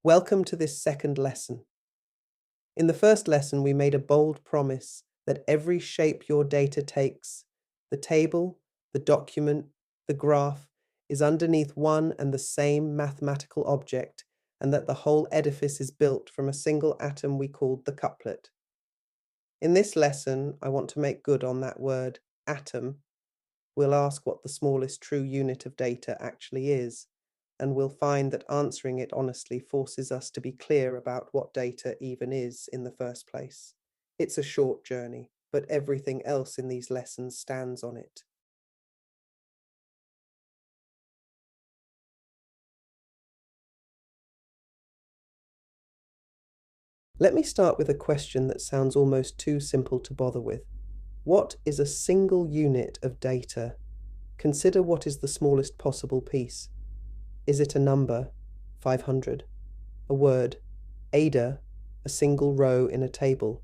Welcome to this second lesson. In the first lesson, we made a bold promise that every shape your data takes, the table, the document, the graph, is underneath one and the same mathematical object, and that the whole edifice is built from a single atom we called the couplet. In this lesson, I want to make good on that word, atom. We'll ask what the smallest true unit of data actually is, and we'll find that answering it honestly forces us to be clear about what data even is in the first place. It's a short journey, but everything else in these lessons stands on it. Let me start with a question that sounds almost too simple to bother with. What is a single unit of data? Consider what is the smallest possible piece. Is it a number, 500? A word, Ada, a single row in a table?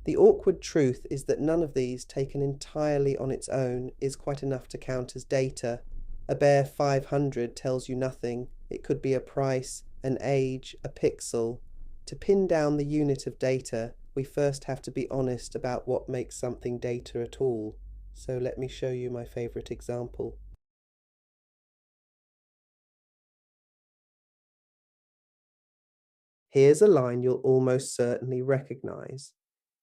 The awkward truth is that none of these, taken entirely on its own, is quite enough to count as data. A bare 500 tells you nothing. It could be a price, an age, a pixel. To pin down the unit of data, we first have to be honest about what makes something data at all. So let me show you my favorite example. Here's a line you'll almost certainly recognize.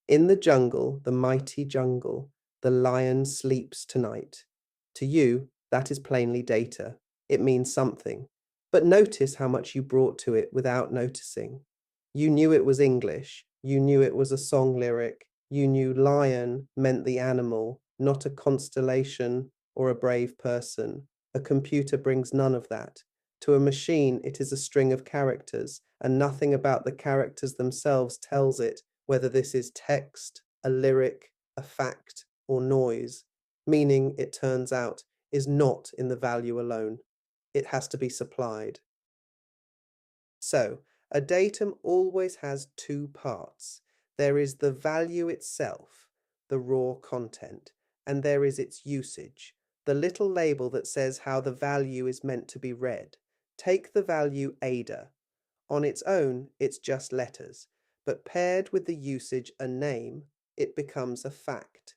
In the jungle, the mighty jungle, the lion sleeps tonight. To you, that is plainly data. It means something. But notice how much you brought to it without noticing. You knew it was English. You knew it was a song lyric. You knew lion meant the animal, not a constellation or a brave person. A computer brings none of that. To a machine, it is a string of characters, and nothing about the characters themselves tells it whether this is text, a lyric, a fact, or noise. Meaning, it turns out, is not in the value alone. It has to be supplied. So, a datum always has two parts. There is the value itself, the raw content, and there is its usage, the little label that says how the value is meant to be read. Take the value Ada. On its own, it's just letters, but paired with the usage a name, it becomes a fact.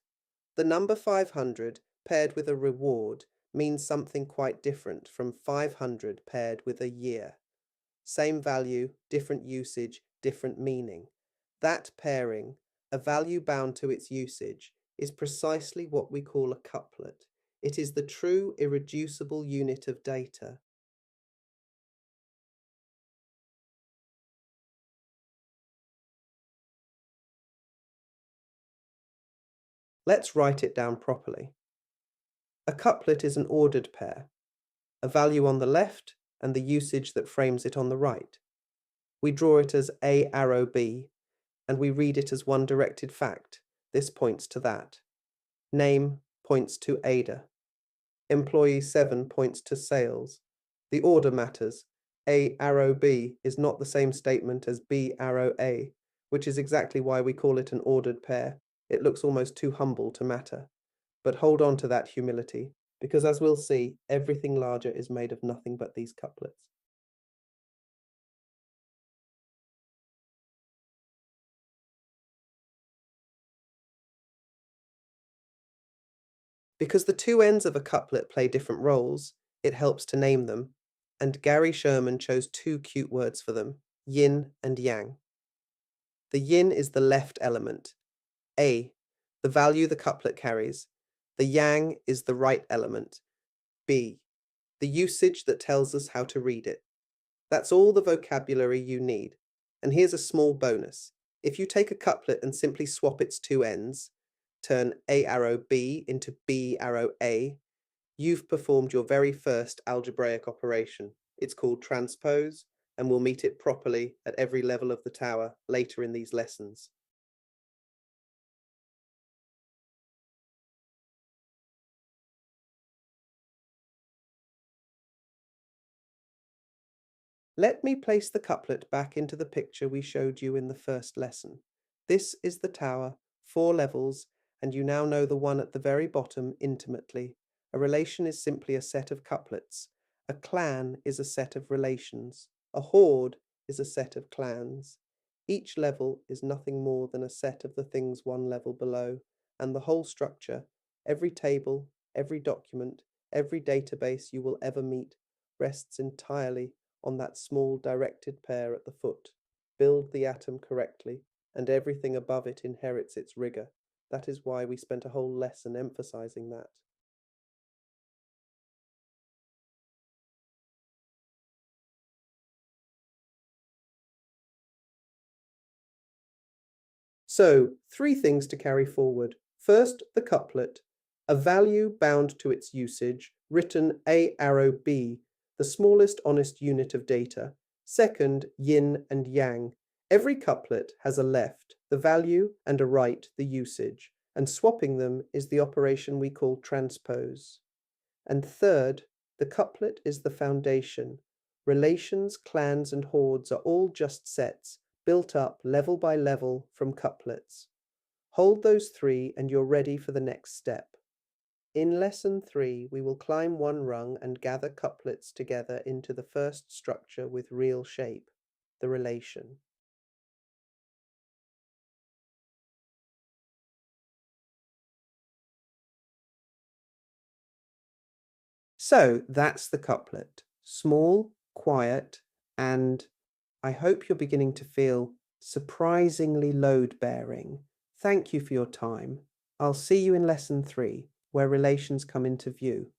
The number 500 paired with a reward means something quite different from 500 paired with a year. Same value, different usage, different meaning. That pairing, a value bound to its usage, is precisely what we call a couplet. It is the true irreducible unit of data. Let's write it down properly. A couplet is an ordered pair, a value on the left and the usage that frames it on the right. We draw it as A arrow B, and we read it as one directed fact. This points to that. Name points to Ada. Employee 7 points to sales. The order matters. A arrow B is not the same statement as B arrow A, which is exactly why we call it an ordered pair. It looks almost too humble to matter. But hold on to that humility, because as we'll see, everything larger is made of nothing but these couplets. Because the two ends of a couplet play different roles, it helps to name them, and Gary Sherman chose two cute words for them, yin and yang. The yin is the left element, A, the value the couplet carries. The yang is the right element, B, the usage that tells us how to read it. That's all the vocabulary you need. And here's a small bonus. If you take a couplet and simply swap its two ends, turn A arrow B into B arrow A, you've performed your very first algebraic operation. It's called transpose, and we'll meet it properly at every level of the tower later in these lessons. Let me place the couplet back into the picture we showed you in the first lesson. This is the tower, 4 levels, and you now know the one at the very bottom intimately. A relation is simply a set of couplets. A clan is a set of relations. A horde is a set of clans. Each level is nothing more than a set of the things one level below, and the whole structure, every table, every document, every database you will ever meet, rests entirely on that small directed pair at the foot. Build the atom correctly, and everything above it inherits its rigor. That is why we spent a whole lesson emphasizing that. So, three things to carry forward. First, the couplet, a value bound to its usage, written A arrow B, the smallest honest unit of data. Second, yin and yang. Every couplet has a left, the value, and a right, the usage, and swapping them is the operation we call transpose. And third, the couplet is the foundation. Relations, clans, and hordes are all just sets, built up level by level from couplets. Hold those three and you're ready for the next step. In lesson 3, we will climb one rung and gather couplets together into the first structure with real shape, the relation. So that's the couplet. Small, quiet, and I hope you're beginning to feel surprisingly load-bearing. Thank you for your time. I'll see you in lesson 3, where relations come into view.